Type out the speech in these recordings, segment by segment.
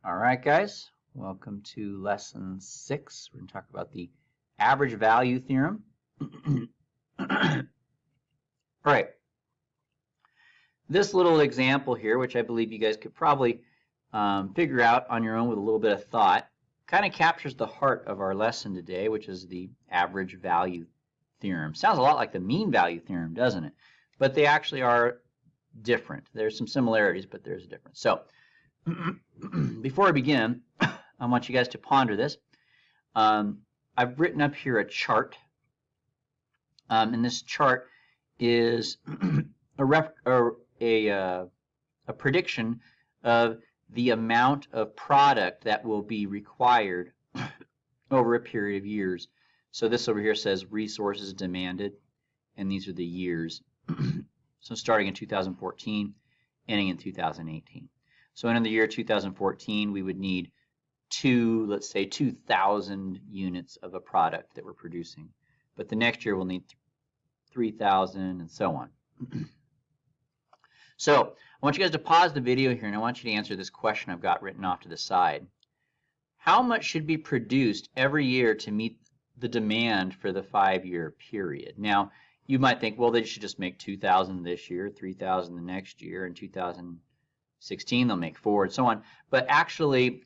All right, guys, welcome to lesson 6. We're going to talk about the average value theorem. All right. This little example here, which I believe you guys could probably figure out on your own with a little bit of thought, kind of captures the heart of our lesson today, which is the average value theorem. Sounds a lot like the mean value theorem, doesn't it? But they actually are different. There's some similarities, but there's a difference. So before I begin, I want you guys to ponder this. I've written up here a chart, and this chart is a prediction of the amount of product that will be required over a period of years. So this over here says resources demanded, and these are the years. So starting in 2014, ending in 2018. So in the year 2014, we would need let's say 2,000 units of a product that we're producing. But the next year we'll need 3,000 and so on. So I want you guys to pause the video here and I want you to answer this question I've got written off to the side. How much should be produced every year to meet the demand for the 5-year period? Now, you might think, well, they should just make 2,000 this year, 3,000 the next year, and 2016 they'll make 4 and so on. But actually,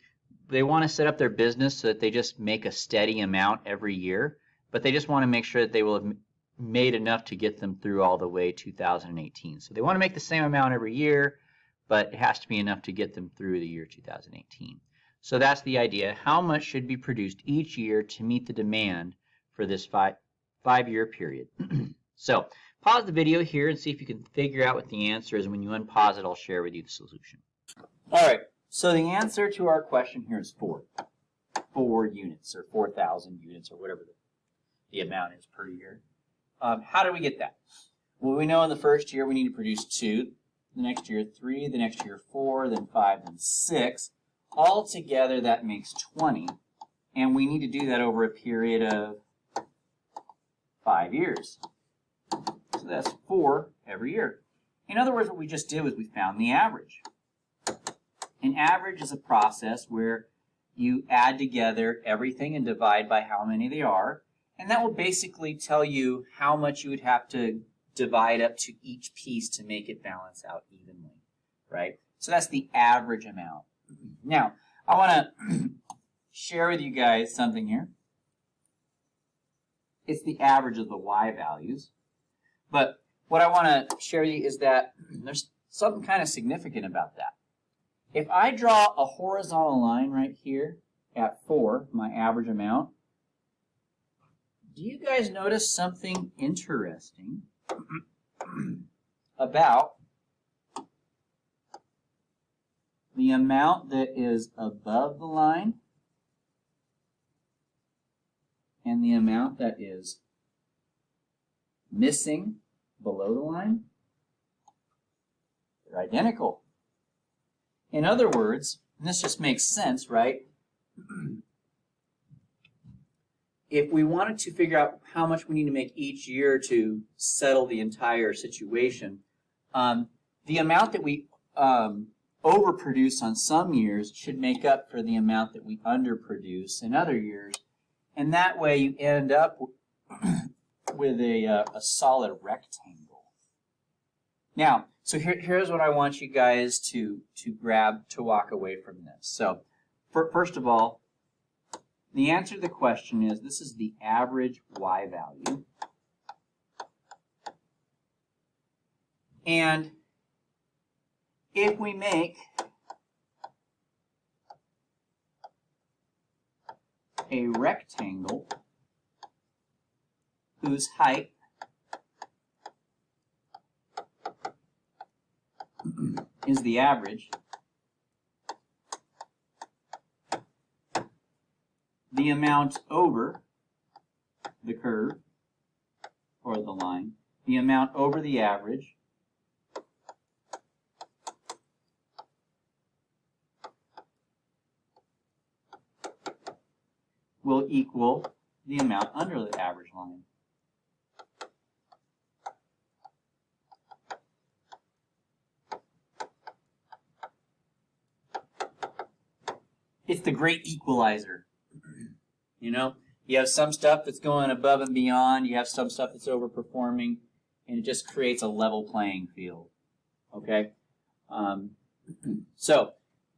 they want to set up their business so that they just make a steady amount every year, but they just want to make sure that they will have made enough to get them through all the way 2018. So they want to make the same amount every year, but it has to be enough to get them through the year 2018. So that's the idea. How much should be produced each year to meet the demand for this five-year period? So pause the video here and see if you can figure out what the answer is. And when you unpause it, I'll share with you the solution. All right, so the answer to our question here is 4. 4 units, or 4,000 units, or whatever the amount is per year. How do we get that? Well, we know in the first year we need to produce 2, the next year 3, the next year 4, then 5, then 6. Altogether, that makes 20, and we need to do that over a period of 5 years. So that's 4 every year. In other words, what we just did was we found the average. An average is a process where you add together everything and divide by how many they are, and that will basically tell you how much you would have to divide up to each piece to make it balance out evenly, right? So that's the average amount. Now, I want to share with you guys something here. It's the average of the y values. But what I want to share with you is that there's something kind of significant about that. If I draw a horizontal line right here at 4, my average amount, do you guys notice something interesting about the amount that is above the line and the amount that is missing below the line? They're identical. In other words, and this just makes sense, right? If we wanted to figure out how much we need to make each year to settle the entire situation, the amount that we overproduce on some years should make up for the amount that we underproduce in other years. And that way you end up with a solid rectangle. Now, so here's what I want you guys to walk away from this. So first of all, the answer to the question is this is the average y value. And if we make a rectangle whose height is the average, the amount over the curve or the line, the amount over the average will equal the amount under the average line. it's the great equalizer. You know, you have some stuff that's going above and beyond, you have some stuff that's overperforming, and it just creates a level playing field. Okay? So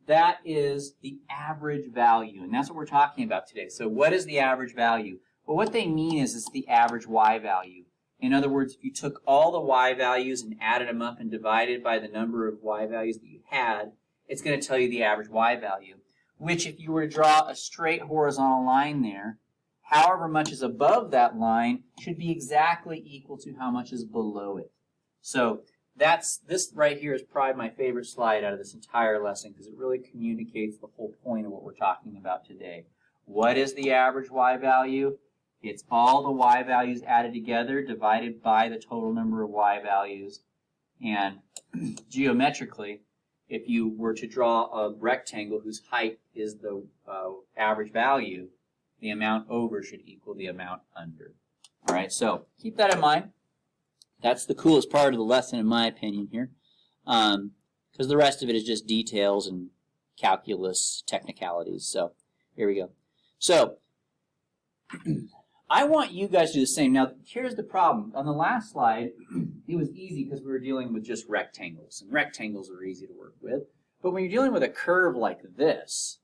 that is the average value, and that's what we're talking about today. So what is the average value? Well, what they mean is it's the average y value. In other words, if you took all the y values and added them up and divided by the number of y values that you had, it's going to tell you the average y value, which if you were to draw a straight horizontal line there, however much is above that line should be exactly equal to how much is below it. So this right here is probably my favorite slide out of this entire lesson because it really communicates the whole point of what we're talking about today. What is the average y value? It's all the y values added together divided by the total number of y values. And geometrically, if you were to draw a rectangle whose height is the average value, the amount over should equal the amount under. All right, so keep that in mind. That's the coolest part of the lesson, in my opinion, here, because the rest of it is just details and calculus technicalities. So here we go. So I want you guys to do the same. Now, here's the problem. On the last slide, it was easy because we were dealing with just rectangles, and rectangles are easy to work with. But when you're dealing with a curve like this,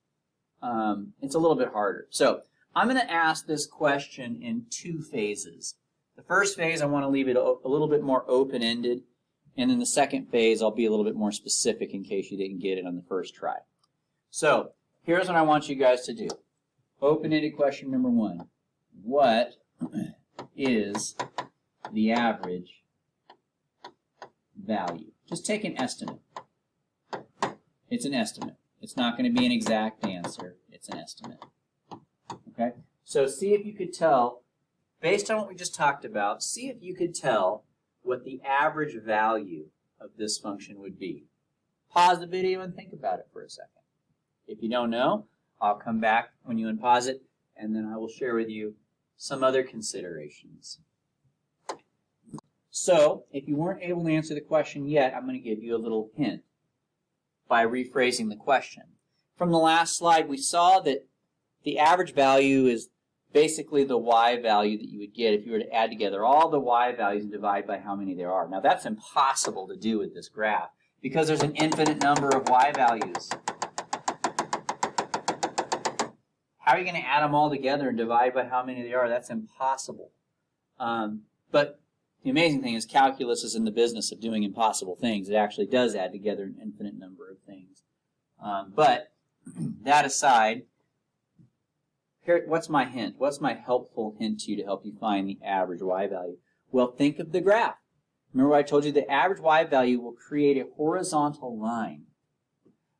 it's a little bit harder. So I'm going to ask this question in two phases. The first phase, I want to leave it a little bit more open-ended, and then the second phase, I'll be a little bit more specific in case you didn't get it on the first try. So here's what I want you guys to do. Open-ended question number 1. What is the average value? Just take an estimate. It's an estimate. It's not going to be an exact answer. It's an estimate. Okay? So see if you could tell, based on what we just talked about, see if you could tell what the average value of this function would be. Pause the video and think about it for a second. If you don't know, I'll come back when you unpause it, and then I will share with you some other considerations. So, if you weren't able to answer the question yet, I'm going to give you a little hint by rephrasing the question. From the last slide, we saw that the average value is basically the y value that you would get if you were to add together all the y values and divide by how many there are. Now, that's impossible to do with this graph because there's an infinite number of y values. How are you going to add them all together and divide by how many there are? That's impossible. But the amazing thing is calculus is in the business of doing impossible things. It actually does add together an infinite number of things. But that aside, here, what's my hint? What's my helpful hint to you to help you find the average y value? Well, think of the graph. Remember what I told you? The average y value will create a horizontal line,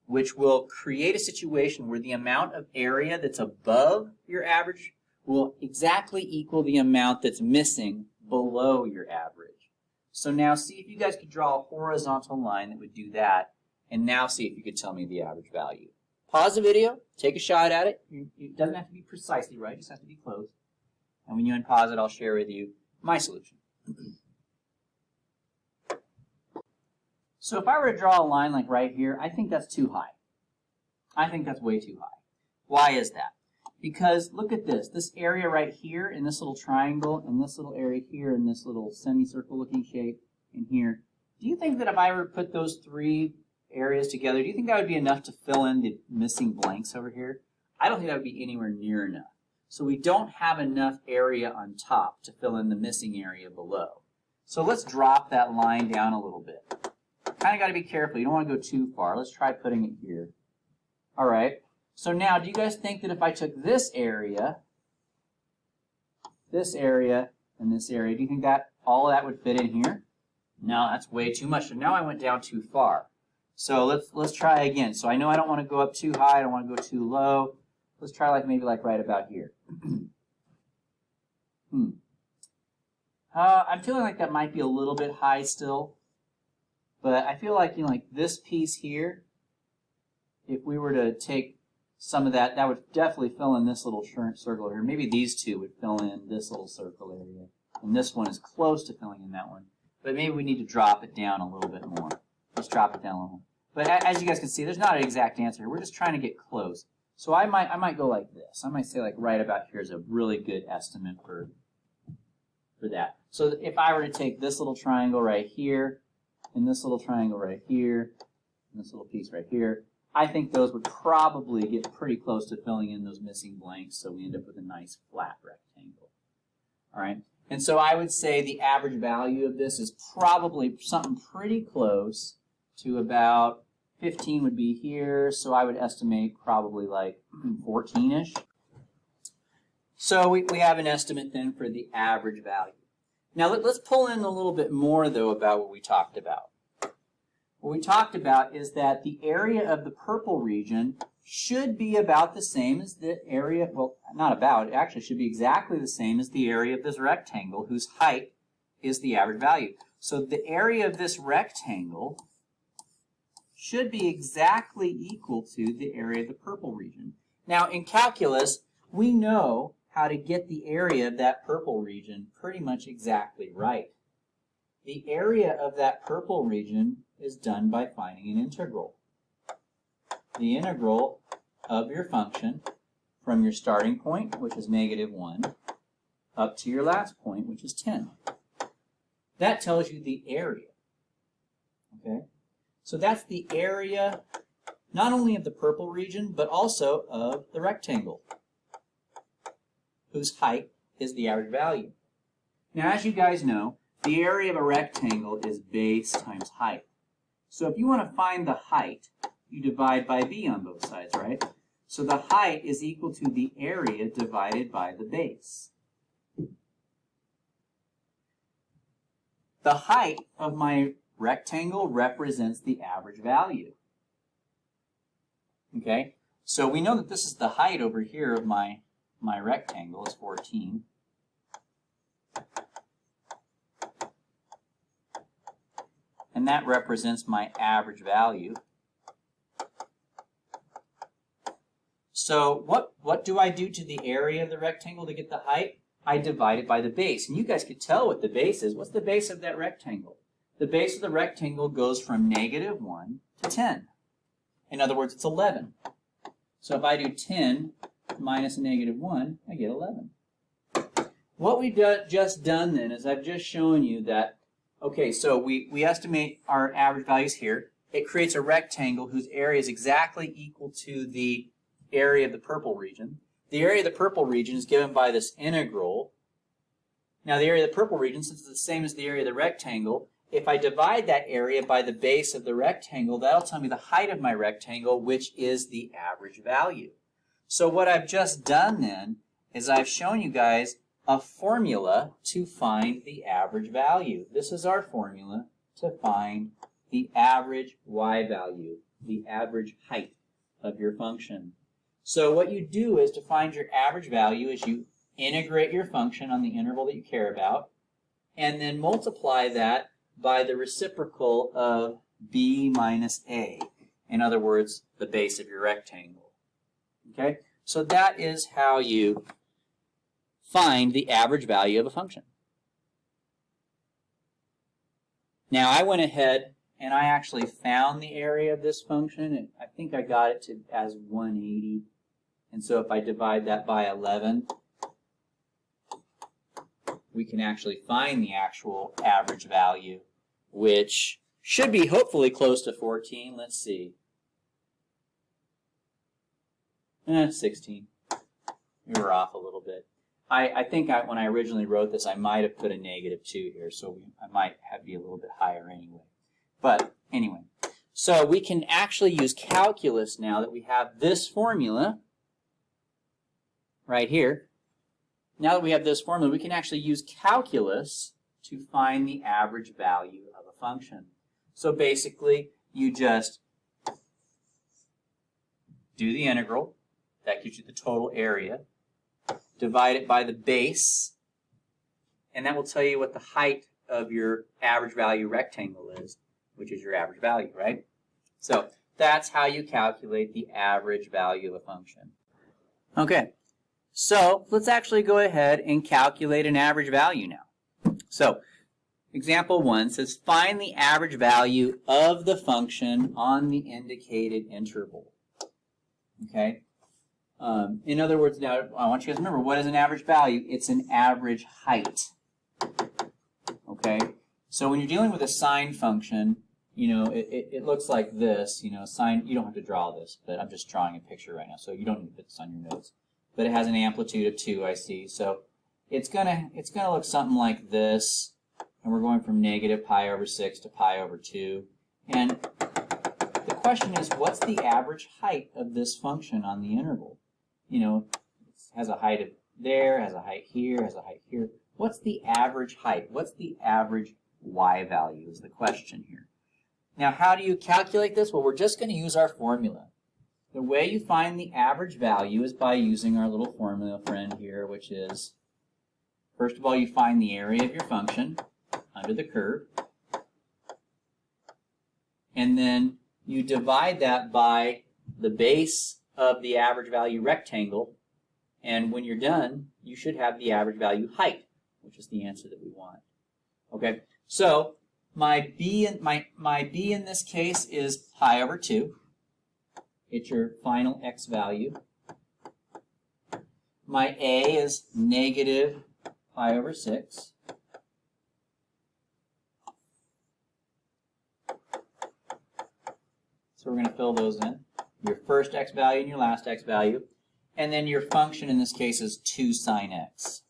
which will create a situation where the amount of area that's above your average will exactly equal the amount that's missing below your average. So now see if you guys could draw a horizontal line that would do that, and now see if you could tell me the average value. Pause the video, take a shot at it. It doesn't have to be precisely right, it just has to be close. And when you unpause it, I'll share with you my solution. So if I were to draw a line like right here, I think that's too high. I think that's way too high. Why is that? Because look at this. This area right here in this little triangle and this little area here in this little semicircle looking shape in here, do you think that if I were to put those three areas together, do you think that would be enough to fill in the missing blanks over here? I don't think that would be anywhere near enough. So we don't have enough area on top to fill in the missing area below. So let's drop that line down a little bit. Kind of got to be careful. You don't want to go too far. Let's try putting it here. All right. So now, do you guys think that if I took this area, and this area, do you think that all of that would fit in here? No, that's way too much. So now I went down too far. So let's try again. So I know I don't want to go up too high. I don't want to go too low. Let's try maybe right about here. I'm feeling like that might be a little bit high still. But I feel like, like this piece here, if we were to take some of that, that would definitely fill in this little circle here. Maybe these two would fill in this little circle area. And this one is close to filling in that one. But maybe we need to drop it down a little bit more. Let's drop it down a little more. But as you guys can see, there's not an exact answer. We're just trying to get close. So I might go like this. I might say like right about here is a really good estimate for that. So if I were to take this little triangle right here, and this little triangle right here, and this little piece right here, I think those would probably get pretty close to filling in those missing blanks, so we end up with a nice flat rectangle. All right, and so I would say the average value of this is probably something pretty close to about 15 would be here, so I would estimate probably like 14-ish. So we have an estimate then for the average value. Now let's pull in a little bit more though about what we talked about. What we talked about is that the area of the purple region should be about the same as the area, well, not about, it actually should be exactly the same as the area of this rectangle whose height is the average value. So the area of this rectangle should be exactly equal to the area of the purple region. Now in calculus, we know how to get the area of that purple region pretty much exactly right. The area of that purple region is done by finding an integral. The integral of your function from your starting point, which is -1, up to your last point, which is 10. That tells you the area. Okay? So that's the area not only of the purple region, but also of the rectangle, whose height is the average value. Now, as you guys know, the area of a rectangle is base times height. So if you want to find the height, you divide by b on both sides, right? So the height is equal to the area divided by the base. The height of my rectangle represents the average value. Okay, so we know that this is the height over here of my rectangle is 14. And that represents my average value. So what do I do to the area of the rectangle to get the height? I divide it by the base. And you guys could tell what the base is. What's the base of that rectangle? The base of the rectangle goes from -1 to 10. In other words, it's 11. So if I do 10 minus -1, I get 11. What we've just done then is I've just shown you that, okay, so we estimate our average values here. It creates a rectangle whose area is exactly equal to the area of the purple region. The area of the purple region is given by this integral. Now the area of the purple region, since it's the same as the area of the rectangle, if I divide that area by the base of the rectangle, that'll tell me the height of my rectangle, which is the average value. So what I've just done then is I've shown you guys a formula to find the average value. This is our formula to find the average y value, the average height of your function. So what you do is to find your average value is you integrate your function on the interval that you care about and then multiply that by the reciprocal of b minus a. In other words, the base of your rectangle. Okay? So that is how you find the average value of a function. Now I went ahead and I actually found the area of this function. And I think I got it to as 180. And so if I divide that by 11, we can actually find the actual average value, which should be hopefully close to 14. Let's see. 16. We were off a little bit. I think when I originally wrote this, I might have put a -2 here, so I might be a little bit higher anyway. But anyway, so we can actually use calculus now that we have this formula right here. Now that we have this formula, we can actually use calculus to find the average value of a function. So basically, you just do the integral. That gives you the total area. Divide it by the base, and that will tell you what the height of your average value rectangle is, which is your average value, right? So that's how you calculate the average value of a function. Okay, so let's actually go ahead and calculate an average value now. So example 1 says find the average value of the function on the indicated interval. Okay, In other words, now I want you guys to remember, what is an average value? It's an average height. Okay? So when you're dealing with a sine function, you know, it looks like this. You know, sine, you don't have to draw this, but I'm just drawing a picture right now, so you don't need to put this on your notes. But it has an amplitude of 2, I see. So it's gonna look something like this, and we're going from negative pi over 6 to pi over 2. And the question is, what's the average height of this function on the interval? You know, it has a height of there, has a height here, has a height here. What's the average height? What's the average y value is the question here. Now, how do you calculate this? Well, we're just going to use our formula. The way you find the average value is by using our little formula friend here, which is, first of all, you find the area of your function under the curve, and then you divide that by the base of the average value rectangle, and when you're done, you should have the average value height, which is the answer that we want. Okay, so my b in this case is pi over 2. It's your final x value. My a is negative pi over 6. So we're going to fill those in. Your first x value and your last x value. And then your function in this case is 2 sine x.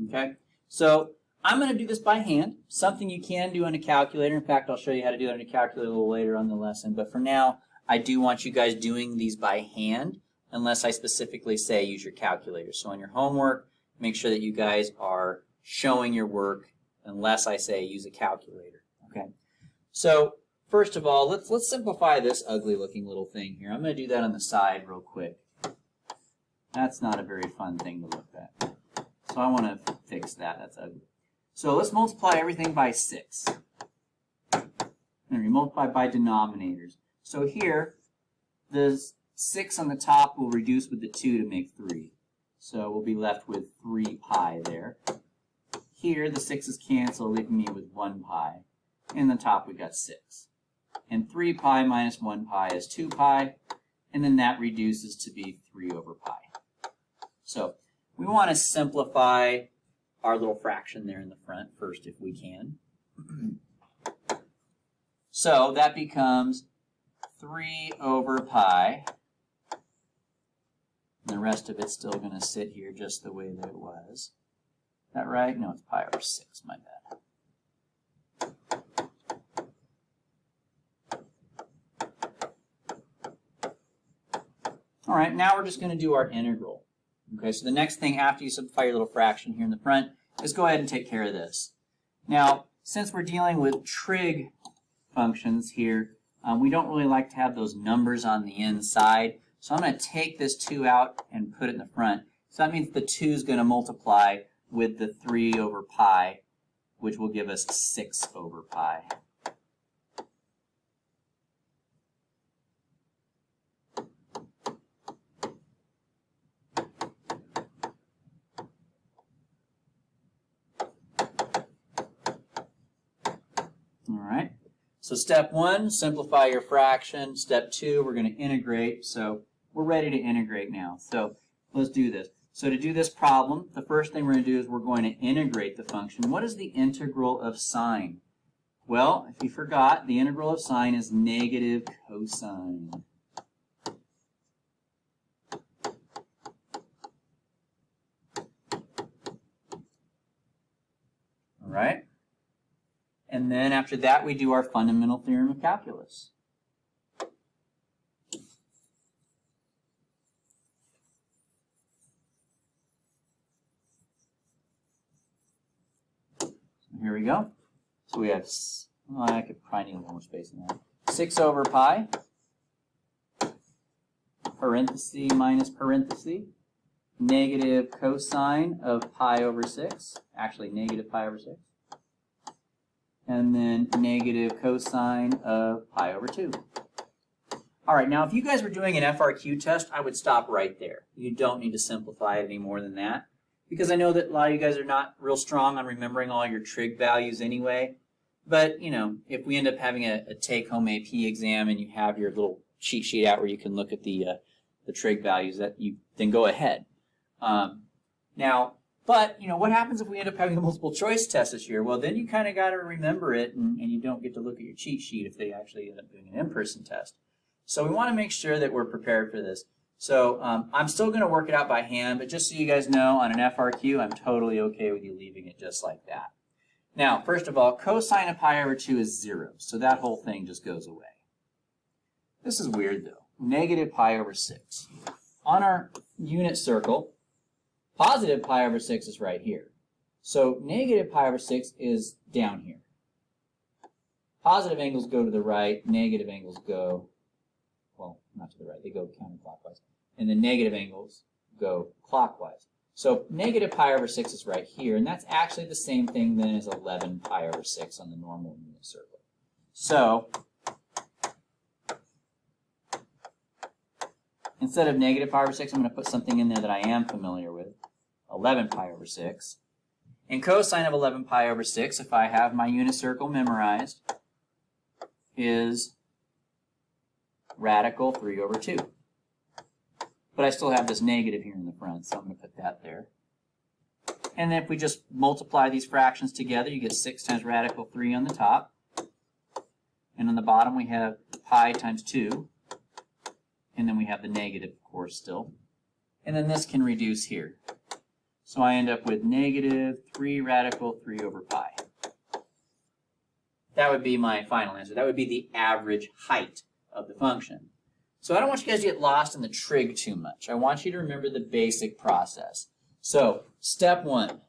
Okay? So I'm going to do this by hand, something you can do on a calculator. In fact, I'll show you how to do it on a calculator a little later on the lesson. But for now, I do want you guys doing these by hand, unless I specifically say use your calculator. So on your homework, make sure that you guys are showing your work unless I say use a calculator. Okay? So first of all, let's simplify this ugly looking little thing here. I'm going to do that on the side real quick. That's not a very fun thing to look at. So I want to fix that. That's ugly. So let's multiply everything by 6. And we multiply by denominators. So here, the 6 on the top will reduce with the 2 to make 3. So we'll be left with 3 pi there. Here, the 6's cancel, leaving me with 1 pi. In the top, we got 6. And 3 pi minus 1 pi is 2 pi. And then that reduces to be 3 over pi. So we want to simplify our little fraction there in the front first if we can. So that becomes 3 over pi. And the rest of it's still going to sit here just the way that it was. Is that right? No, it's pi over 6, my bad. All right, now we're just going to do our integral. Okay, so the next thing after you simplify your little fraction here in the front is go ahead and take care of this. Now, since we're dealing with trig functions here, we don't really like to have those numbers on the inside. So I'm going to take this 2 out and put it in the front. So that means the 2 is going to multiply with the 3 over pi, which will give us 6 over pi. Alright, so step 1, simplify your fraction. Step 2, we're going to integrate. So we're ready to integrate now. So let's do this. So to do this problem, the first thing we're going to do is we're going to integrate the function. What is the integral of sine? Well, if you forgot, the integral of sine is negative cosine. Alright? And then after that, we do our fundamental theorem of calculus. So here we go. So we have, well, I could probably need a little more space than that. 6 over pi, parenthesis minus parenthesis, negative cosine of pi over 6, actually negative pi over 6. And then negative cosine of pi over 2. All right, now if you guys were doing an FRQ test, I would stop right there. You don't need to simplify it any more than that, because I know that a lot of you guys are not real strong on remembering all your trig values anyway. But, you know, if we end up having a take-home AP exam and you have your little cheat sheet out where you can look at the trig values, that you then go ahead. Now, but, you know, what happens if we end up having a multiple choice test this year? Well, then you kind of got to remember it, and you don't get to look at your cheat sheet if they actually end up doing an in-person test. So we want to make sure that we're prepared for this. So I'm still going to work it out by hand, but just so you guys know, on an FRQ, I'm totally okay with you leaving it just like that. Now, first of all, cosine of pi over 2 is 0, so that whole thing just goes away. This is weird, though. Negative pi over 6. On our unit circle, positive pi over 6 is right here. So negative pi over 6 is down here. Positive angles go to the right, negative angles go, well, not to the right, they go counterclockwise. And the negative angles go clockwise. So negative pi over 6 is right here, and that's actually the same thing then as 11 pi over 6 on the normal unit circle. So instead of negative pi over 6, I'm going to put something in there that I am familiar with, 11 pi over 6. And cosine of 11 pi over 6, if I have my unit circle memorized, is radical 3 over 2. But I still have this negative here in the front, so I'm going to put that there. And then if we just multiply these fractions together, you get 6 times radical 3 on the top. And on the bottom we have pi times 2. And then we have the negative, of course, still. And then this can reduce here. So I end up with negative 3 radical 3 over pi. That would be my final answer. That would be the average height of the function. So I don't want you guys to get lost in the trig too much. I want you to remember the basic process. So, step 1.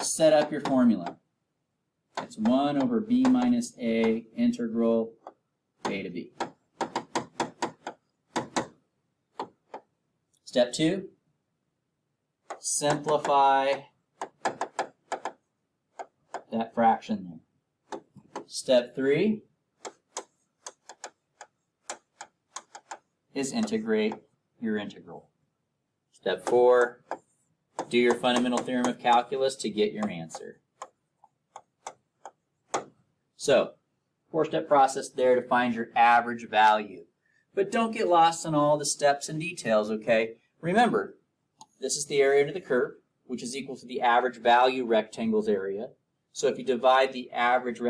Set up your formula. It's 1 over b minus a integral a to b. Step 2. Simplify that fraction there. Step 3 is integrate your integral. Step 4, do your fundamental theorem of calculus to get your answer. So, 4-step process there to find your average value. But don't get lost in all the steps and details, okay? Remember, this is the area under the curve, which is equal to the average value rectangle's area. So if you divide the average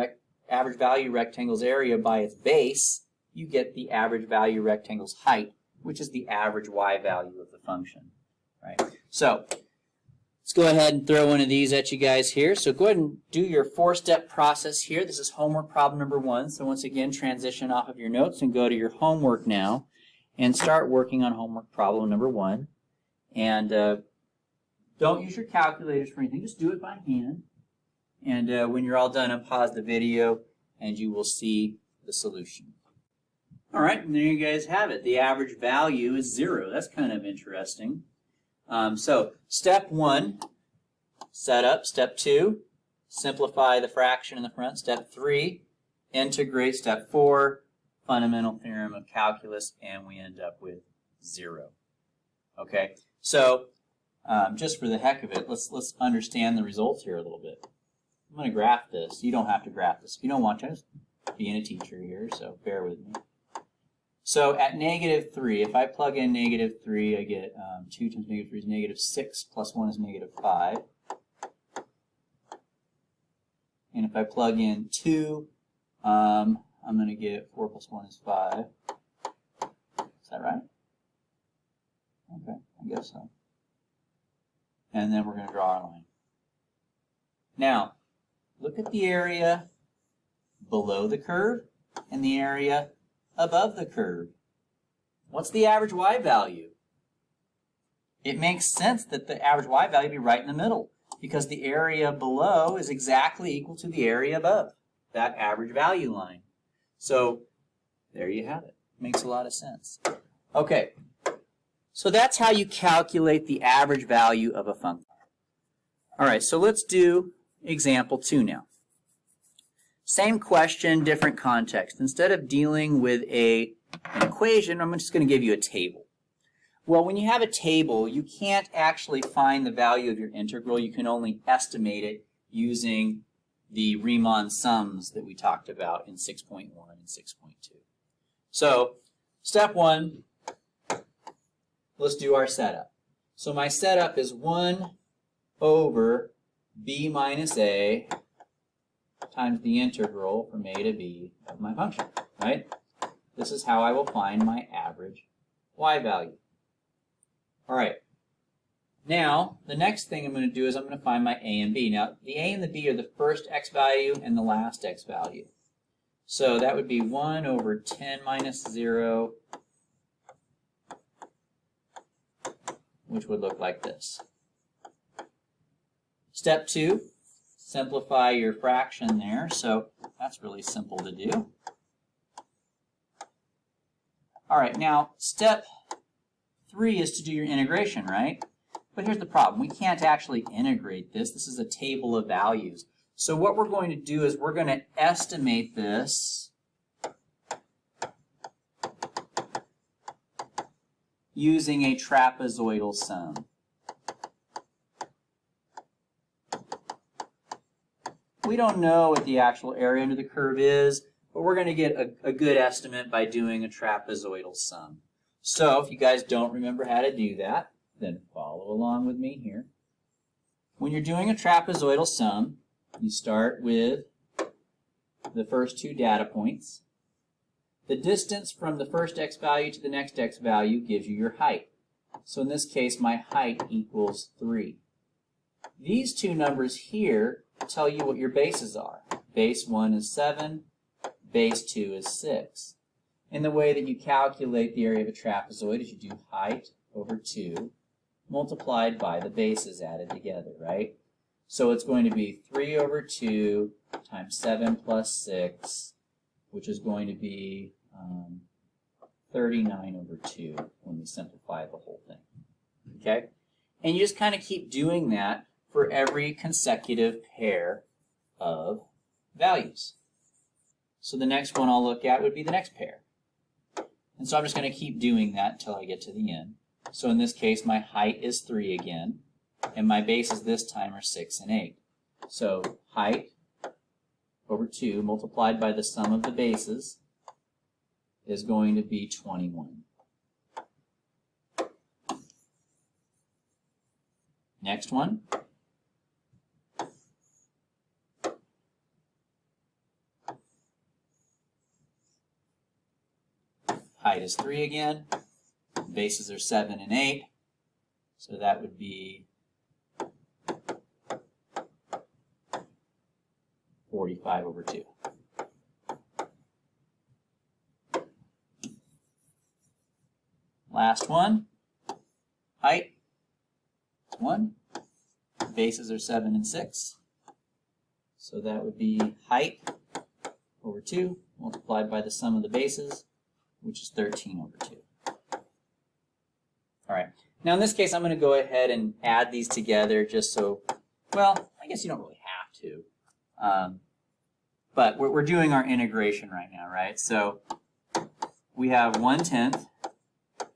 value rectangle's area by its base, you get the average value rectangle's height, which is the average y value of the function. Right? So let's go ahead and throw one of these at you guys here. So go ahead and do your 4-step process here. This is homework problem number 1. So once again, transition off of your notes and go to your homework now and start working on homework problem number 1. And don't use your calculators for anything. Just do it by hand. And when you're all done, unpause the video and you will see the solution. All right, and there you guys have it. The average value is 0. That's kind of interesting. So step 1, set up. Step 2, simplify the fraction in the front. Step 3, integrate. Step 4, fundamental theorem of calculus, and we end up with 0. Okay, so just for the heck of it, let's understand the results here a little bit. I'm going to graph this. You don't have to graph this if you don't want to. Just being a teacher here, so bear with me. So at negative 3, if I plug in negative 3, I get 2 times negative 3 is negative 6, plus 1 is negative 5. And if I plug in 2, I'm going to get 4 plus 1 is 5. Is that right? Okay, I guess so. And then we're going to draw our line. Now, look at the area below the curve and the area above the curve. What's the average y value? It makes sense that the average y value be right in the middle because the area below is exactly equal to the area above, that average value line. So there you have it. Makes a lot of sense. Okay, so that's how you calculate the average value of a function. All right, so let's do example 2 now. Same question, different context. Instead of dealing with an equation, I'm just going to give you a table. Well, when you have a table, you can't actually find the value of your integral. You can only estimate it using the Riemann sums that we talked about in 6.1 and 6.2. So, step one, let's do our setup. So my setup is 1 over b minus a times the integral from a to b of my function, right? This is how I will find my average y value. All right. Now, the next thing I'm going to do is I'm going to find my a and b. Now, the a and the b are the first x value and the last x value. So that would be 1 over 10 minus 0, which would look like this. Step 2, simplify your fraction there. So that's really simple to do. All right, now step 3 is to do your integration, right? But here's the problem. We can't actually integrate this. This is a table of values. So what we're going to do is we're going to estimate this using a trapezoidal sum. We don't know what the actual area under the curve is, but we're going to get a good estimate by doing a trapezoidal sum. So if you guys don't remember how to do that, then follow along with me here. When you're doing a trapezoidal sum, you start with the first two data points. The distance from the first x value to the next x value gives you your height. So in this case, my height equals 3. These two numbers here tell you what your bases are. Base 1 is 7, base 2 is 6. And the way that you calculate the area of a trapezoid is you do height over 2 multiplied by the bases added together, right? So it's going to be 3 over 2 times 7 plus 6, which is going to be 39 over 2 when we simplify the whole thing, okay? And you just kind of keep doing that for every consecutive pair of values. So the next one I'll look at would be the next pair. And so I'm just going to keep doing that until I get to the end. So in this case, my height is 3 again, and my bases this time are 6 and 8. So height over 2 multiplied by the sum of the bases is going to be 21. Next one. Height is 3 again. Bases are 7 and 8. So that would be 45 over 2. Last one. Height is 1. Bases are 7 and 6. So that would be height over 2 multiplied by the sum of the bases, which is 13 over 2. All right. Now in this case, I'm going to go ahead and add these together just so, well, I guess you don't really have to. But we're doing our integration right now, right? So we have 1/10.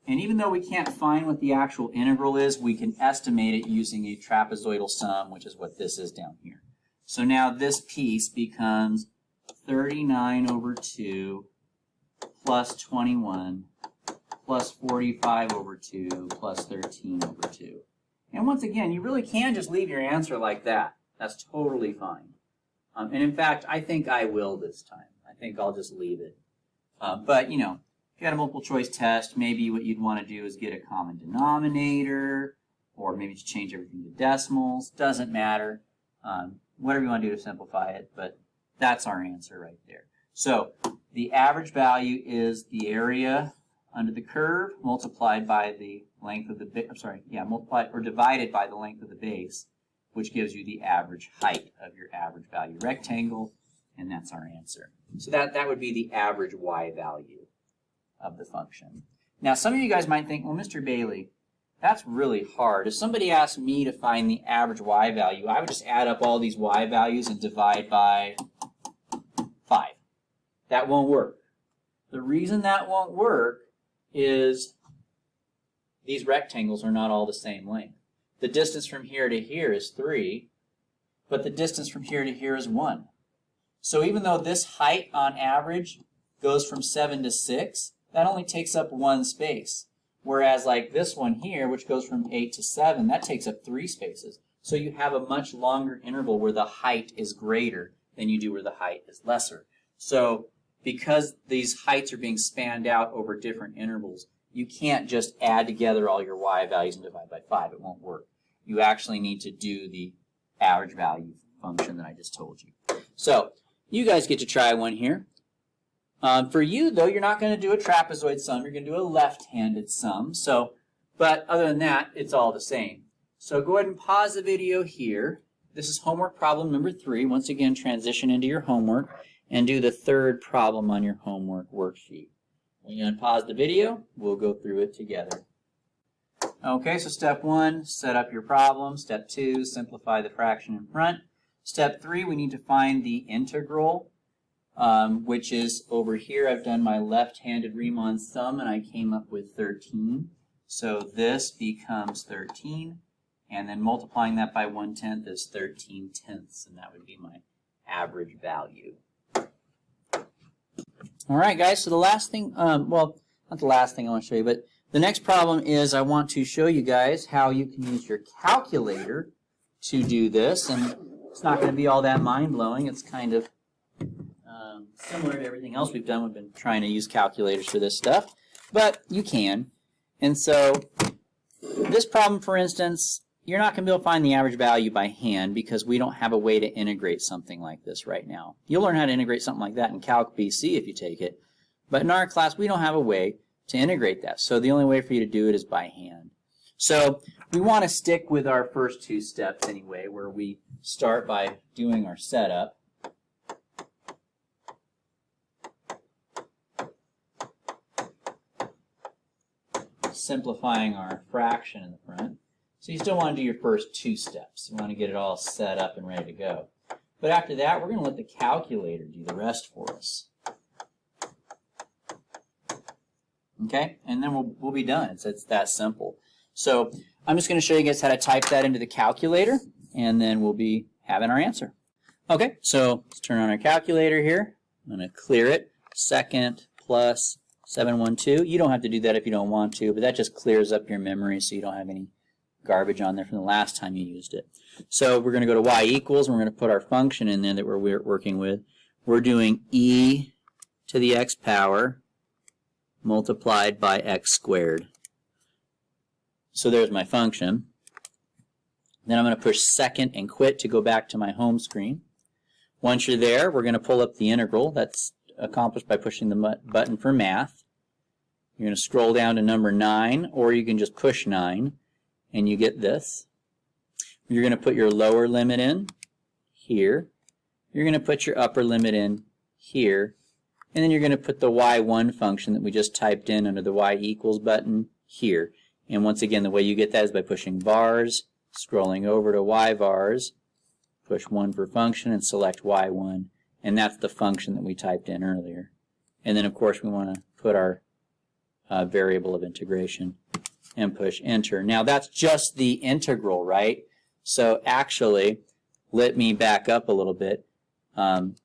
And even though we can't find what the actual integral is, we can estimate it using a trapezoidal sum, which is what this is down here. So now this piece becomes 39 over 2 plus 21 plus 45 over 2 plus 13 over 2. And once again, you really can just leave your answer like that. That's totally fine. And in fact, I think I will this time. I think I'll just leave it. But, you know, if you had a multiple choice test, maybe what you'd want to do is get a common denominator, or maybe just change everything to decimals. Doesn't matter. Whatever you want to do to simplify it, but that's our answer right there. So the average value is the area under the curve multiplied by the length of the multiplied or divided by the length of the base, which gives you the average height of your average value rectangle, and that's our answer. So that would be the average y value of the function. Now some of you guys might think, well, Mr. Bailey, that's really hard. If somebody asked me to find the average y value, I would just add up all these y values and divide by 5. That won't work. The reason that won't work is these rectangles are not all the same length. The distance from here to here is 3, but the distance from here to here is 1. So even though this height on average goes from 7 to 6, that only takes up 1 space. Whereas like this one here, which goes from 8 to 7, that takes up 3 spaces. So you have a much longer interval where the height is greater than you do where the height is lesser. So because these heights are being spanned out over different intervals, you can't just add together all your y values and divide by 5. It won't work. You actually need to do the average value function that I just told you. So you guys get to try one here. For you, though, you're not going to do a trapezoid sum. You're going to do a left-handed sum. But other than that, it's all the same. So go ahead and pause the video here. This is homework problem number 3. Once again, transition into your homework and do the third problem on your homework worksheet. When you unpause the video, we'll go through it together. Okay, so step 1, set up your problem. Step 2, simplify the fraction in front. Step 3, we need to find the integral, which is over here. I've done my left-handed Riemann sum, and I came up with 13. So this becomes 13. And then multiplying that by 1/10 is 13/10, and that would be my average value. All right, guys, so the last thing, well, not the last thing I want to show you, but the next problem is I want to show you guys how you can use your calculator to do this. And it's not going to be all that mind-blowing. It's kind of similar to everything else we've done. We've been trying to use calculators for this stuff, but you can. And so this problem, for instance, you're not going to be able to find the average value by hand because we don't have a way to integrate something like this right now. You'll learn how to integrate something like that in Calc BC if you take it. But in our class, we don't have a way to integrate that. So the only way for you to do it is by hand. So we want to stick with our first 2 steps anyway, where we start by doing our setup. Simplifying our fraction in the front. So you still want to do your first 2 steps. You want to get it all set up and ready to go. But after that, we're going to let the calculator do the rest for us. Okay? And then we'll be done. It's that simple. So I'm just going to show you guys how to type that into the calculator, and then we'll be having our answer. Okay, so let's turn on our calculator here. I'm going to clear it. Second plus 712. You don't have to do that if you don't want to, but that just clears up your memory so you don't have any garbage on there from the last time you used it. So we're going to go to y equals, and we're going to put our function in there that we're working with. We're doing e to the x power multiplied by x squared. So there's my function. Then I'm going to push second and quit to go back to my home screen. Once you're there, we're going to pull up the integral. That's accomplished by pushing the button for math. You're going to scroll down to number 9, or you can just push 9. And you get this. You're going to put your lower limit in here. You're going to put your upper limit in here. And then you're going to put the y1 function that we just typed in under the y equals button here. And once again, the way you get that is by pushing vars, scrolling over to y vars, push 1 for function, and select y1. And that's the function that we typed in earlier. And then, of course, we want to put our variable of integration and push enter. Now that's just the integral, right? So actually, let me back up a little bit. I'm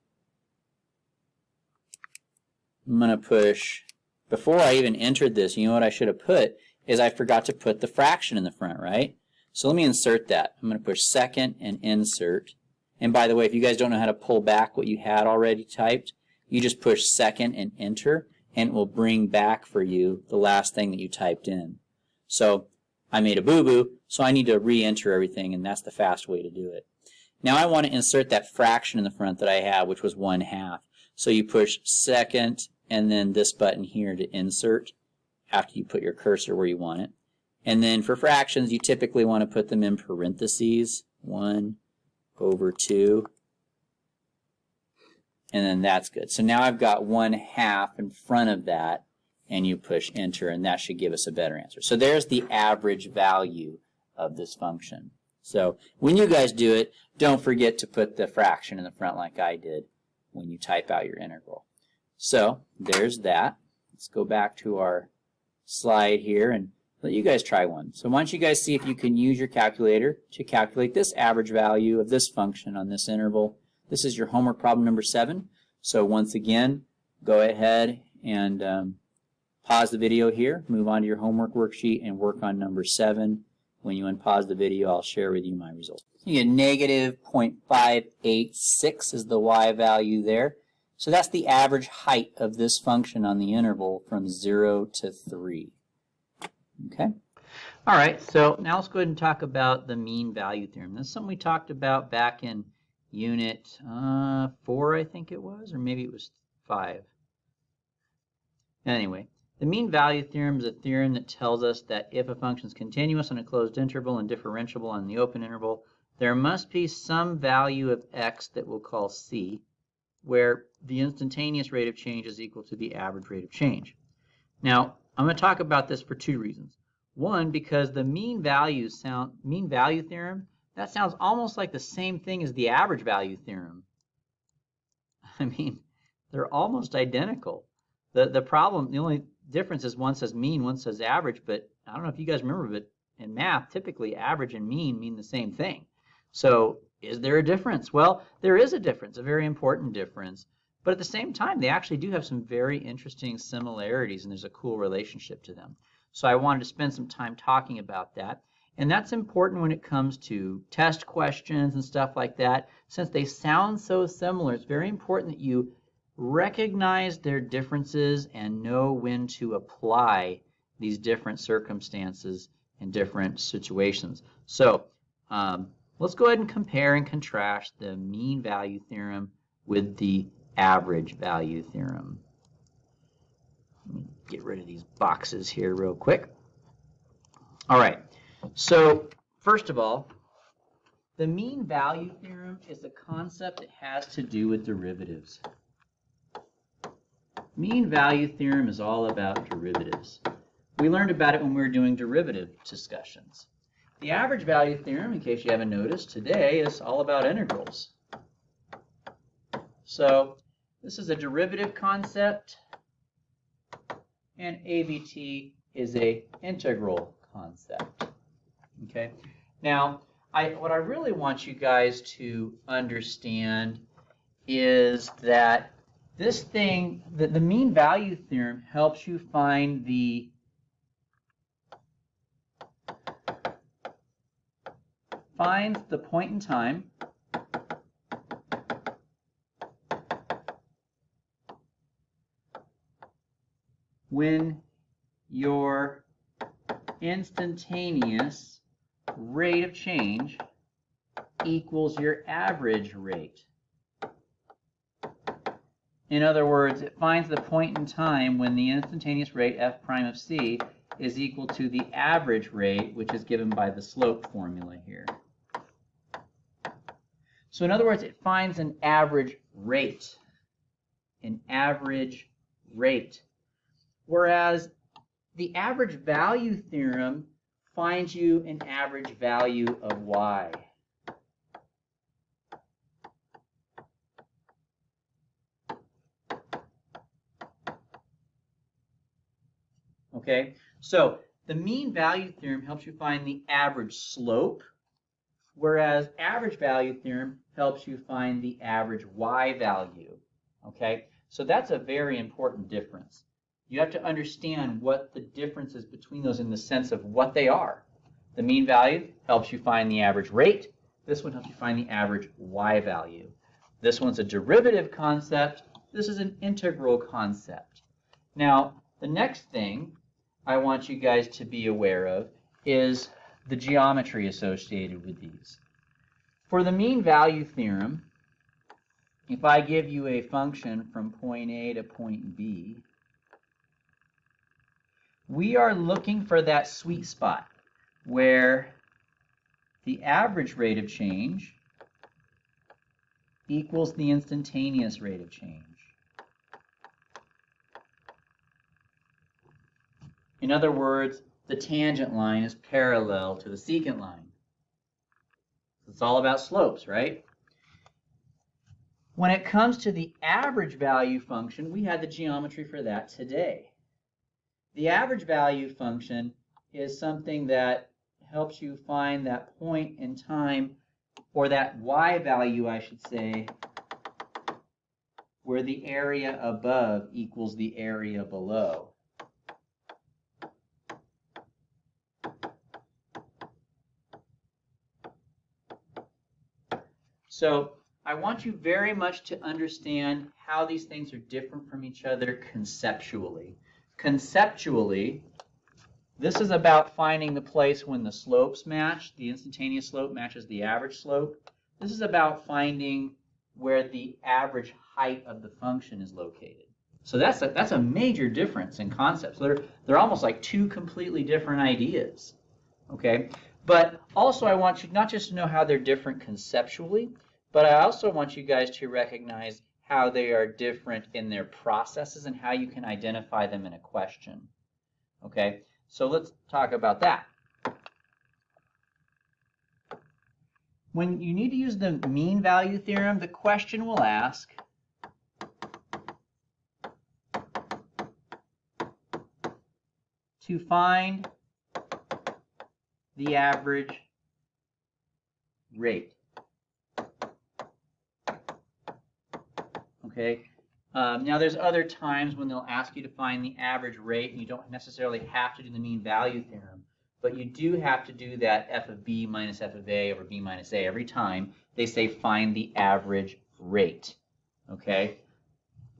going to push, before I even entered this, you know what I should have put is I forgot to put the fraction in the front, right? So let me insert that. I'm going to push second and insert. And by the way, if you guys don't know how to pull back what you had already typed, you just push second and enter, and it will bring back for you the last thing that you typed in. So I made a boo-boo, so I need to re-enter everything, and that's the fast way to do it. Now I want to insert that fraction in the front that I have, which was 1/2. So you push second and then this button here to insert after you put your cursor where you want it. And then for fractions, you typically want to put them in parentheses, 1/2. And then that's good. So now I've got 1/2 in front of that, and you push enter, and that should give us a better answer. So there's the average value of this function. So when you guys do it, don't forget to put the fraction in the front like I did when you type out your integral. So there's that. Let's go back to our slide here, and Let you guys try one. So why don't you guys see if you can use your calculator to calculate this average value of this function on this interval. This is your homework problem number 7. So once again, go ahead and pause the video here, move on to your homework worksheet, and work on number 7. When you unpause the video, I'll share with you my results. You get negative 0.586 is the y value there. So that's the average height of this function on the interval from 0 to 3. Okay? All right, so now let's go ahead and talk about the mean value theorem. This is something we talked about back in unit 4, I think it was, or maybe it was 5. Anyway, the mean value theorem is a theorem that tells us that if a function is continuous on a closed interval and differentiable on the open interval, there must be some value of x that we'll call c, where the instantaneous rate of change is equal to the average rate of change. Now, I'm going to talk about this for 2 reasons. One, because the mean value theorem, that sounds almost like the same thing as the average value theorem. I mean, they're almost identical. The problem, the only difference is one says mean, one says average, but I don't know if you guys remember, but in math, typically average and mean mean the same thing. So is there a difference? Well, there is a difference, a very important difference, but at the same time, they actually do have some very interesting similarities, and there's a cool relationship to them. So I wanted to spend some time talking about that, and that's important when it comes to test questions and stuff like that. Since they sound so similar, it's very important that you recognize their differences and know when to apply these different circumstances in different situations. So let's go ahead and compare and contrast the mean value theorem with the average value theorem. Let me get rid of these boxes here real quick. All right, so first of all, the mean value theorem is a concept that has to do with derivatives. Mean value theorem is all about derivatives. We learned about it when we were doing derivative discussions. The average value theorem, in case you haven't noticed, today is all about integrals. So this is a derivative concept, and AVT is an integral concept. Okay. Now, what I really want you guys to understand is that this thing, the mean value theorem, helps you find the point in time when your instantaneous rate of change equals your average rate. In other words, it finds the point in time when the instantaneous rate f prime of c is equal to the average rate, which is given by the slope formula here. So in other words, it finds an average rate. An average rate. Whereas the average value theorem finds you an average value of y. Okay, so the mean value theorem helps you find the average slope, whereas average value theorem helps you find the average y value. Okay, so that's a very important difference. You have to understand what the difference is between those in the sense of what they are. The mean value helps you find the average rate. This one helps you find the average y value. This one's a derivative concept. This is an integral concept. Now, the next thing I want you guys to be aware of is the geometry associated with these. For the mean value theorem, if I give you a function from point A to point B, we are looking for that sweet spot where the average rate of change equals the instantaneous rate of change. In other words, the tangent line is parallel to the secant line. It's all about slopes, right? When it comes to the average value function, we had the geometry for that today. The average value function is something that helps you find that point in time, or that y value, I should say, where the area above equals the area below. So I want you very much to understand how these things are different from each other conceptually. Conceptually, this is about finding the place when the slopes match, the instantaneous slope matches the average slope. This is about finding where the average height of the function is located. So that's a major difference in concepts. They're almost like two completely different ideas. Okay? But also I want you not just to know how they're different conceptually, but I also want you guys to recognize how they are different in their processes and how you can identify them in a question. Okay? So let's talk about that. When you need to use the mean value theorem, the question will ask, to find the average rate. Okay. Now there's other times when they'll ask you to find the average rate, and you don't necessarily have to do the mean value theorem, but you do have to do that f of b minus f of a over b minus a every time they say find the average rate. Okay.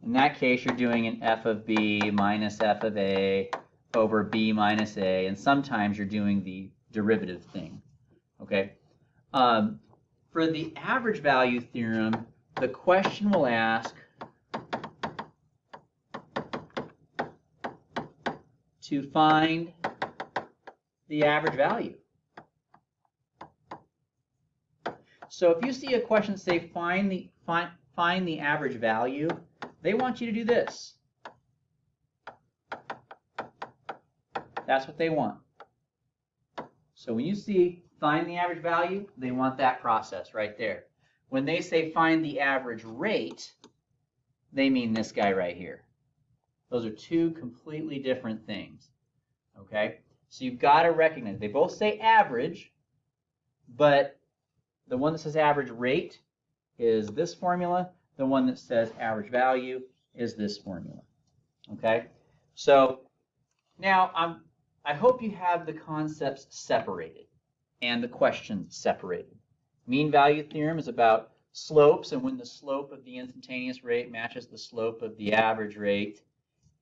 In that case, you're doing an f of b minus f of a over b minus a, and sometimes you're doing the derivative thing. Okay. For the average value theorem, the question will ask to find the average value. So if you see a question say find the average value, they want you to do this. That's what they want. So when you see find the average value, they want that process right there. When they say find the average rate, they mean this guy right here. Those are two completely different things. Okay? So you've got to recognize they both say average, but the one that says average rate is this formula. The one that says average value is this formula. Okay? So now I hope you have the concepts separated and the questions separated. Mean value theorem is about slopes and when the slope of the instantaneous rate matches the slope of the average rate.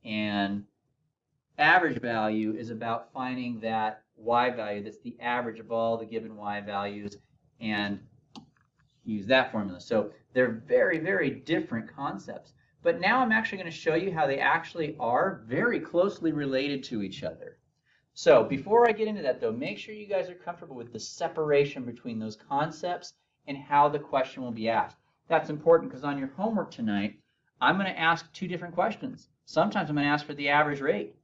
And average value is about finding that y value that's the average of all the given y values and use that formula. So they're very, very different concepts. But now I'm actually going to show you how they actually are very closely related to each other. So before I get into that, though, make sure you guys are comfortable with the separation between those concepts and how the question will be asked. That's important because on your homework tonight, I'm going to ask two different questions. Sometimes I'm going to ask for the average rate.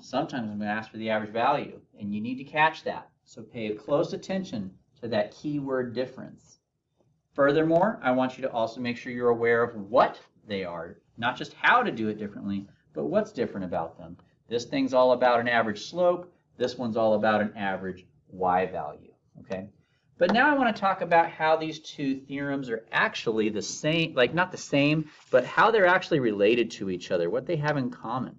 Sometimes I'm going to ask for the average value, and you need to catch that. So pay close attention to that keyword difference. Furthermore, I want you to also make sure you're aware of what they are, not just how to do it differently, but what's different about them. This thing's all about an average slope. This one's all about an average y value. Okay? But now I want to talk about how these two theorems are actually the same, like not the same, but how they're actually related to each other, what they have in common.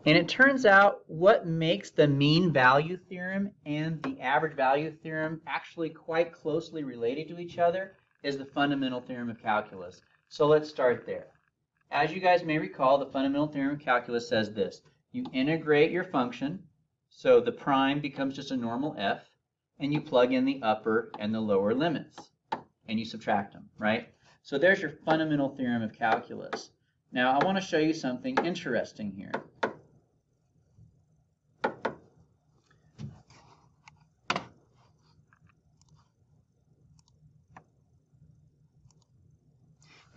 And it turns out what makes the mean value theorem and the average value theorem actually quite closely related to each other is the fundamental theorem of calculus. So let's start there. As you guys may recall, the fundamental theorem of calculus says this. You integrate your function, so the prime becomes just a normal f, and you plug in the upper and the lower limits, and you subtract them, right? So there's your fundamental theorem of calculus. Now I want to show you something interesting here.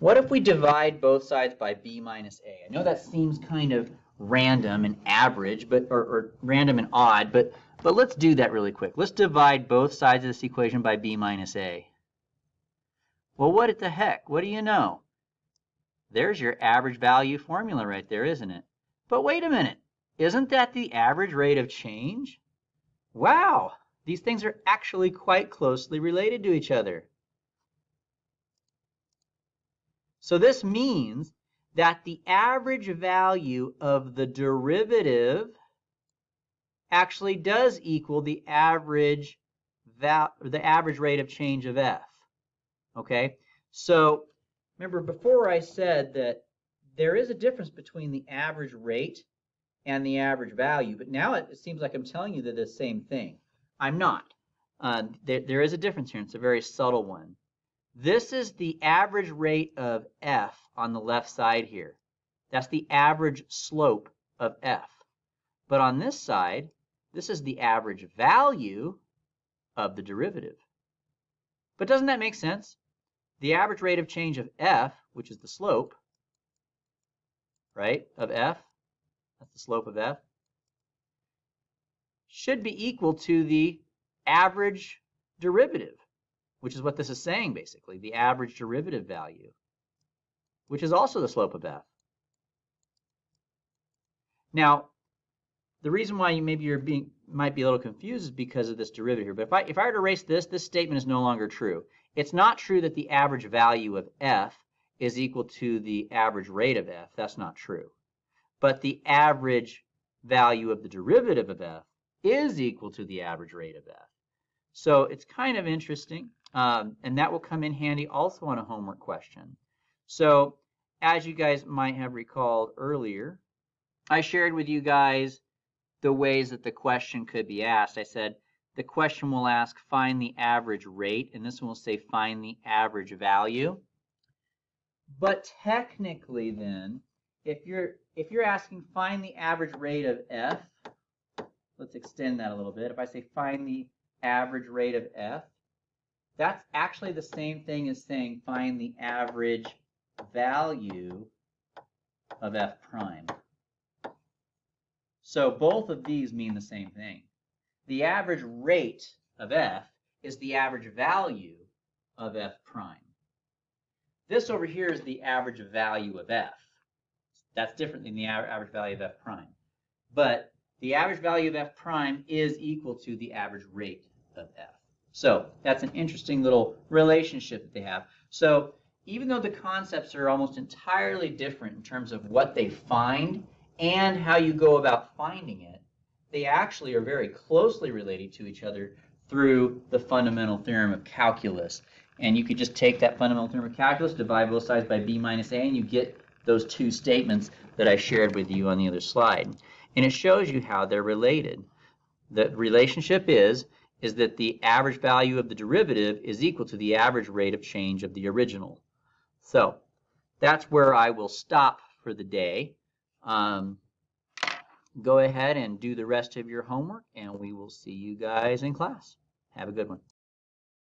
What if we divide both sides by b minus a? I know that seems kind of random and average, but or random and odd, but let's do that really quick. Let's divide both sides of this equation by b minus a. Well, what the heck? What do you know? There's your average value formula right there, isn't it? But wait a minute. Isn't that the average rate of change? Wow, these things are actually quite closely related to each other. So this means that the average value of the derivative actually does equal the average rate of change of f. Okay, so remember before I said that there is a difference between the average rate and the average value, but now it seems like I'm telling you that they're the same thing. I'm not. There is a difference here, and it's a very subtle one. This is the average rate of f on the left side here. That's the average slope of f. But on this side, this is the average value of the derivative. But doesn't that make sense? The average rate of change of f, which is the slope, right, of f, that's the slope of f, should be equal to the average derivative, which is what this is saying basically, the average derivative value, which is also the slope of f. Now, the reason why you might be a little confused is because of this derivative here. But if I were to erase this statement is no longer true. It's not true that the average value of f is equal to the average rate of f. That's not true. But the average value of the derivative of f is equal to the average rate of f. So it's kind of interesting, and that will come in handy also on a homework question. So as you guys might have recalled earlier, I shared with you guys the ways that the question could be asked. I said the question will ask find the average rate, and this one will say find the average value. But technically then, if you're asking find the average rate of f, let's extend that a little bit. If I say find the average rate of f, that's actually the same thing as saying find the average value of f prime. So both of these mean the same thing. The average rate of f is the average value of f prime. This over here is the average value of f. That's different than the average value of f prime. But the average value of f prime is equal to the average rate of f. So that's an interesting little relationship that they have. So even though the concepts are almost entirely different in terms of what they find and how you go about finding it, they actually are very closely related to each other through the fundamental theorem of calculus. And you could just take that fundamental theorem of calculus, divide both sides by b minus a, and you get those two statements that I shared with you on the other slide. And it shows you how they're related. The relationship is that the average value of the derivative is equal to the average rate of change of the original. So that's where I will stop for the day. Go ahead and do the rest of your homework, and we will see you guys in class. Have a good one.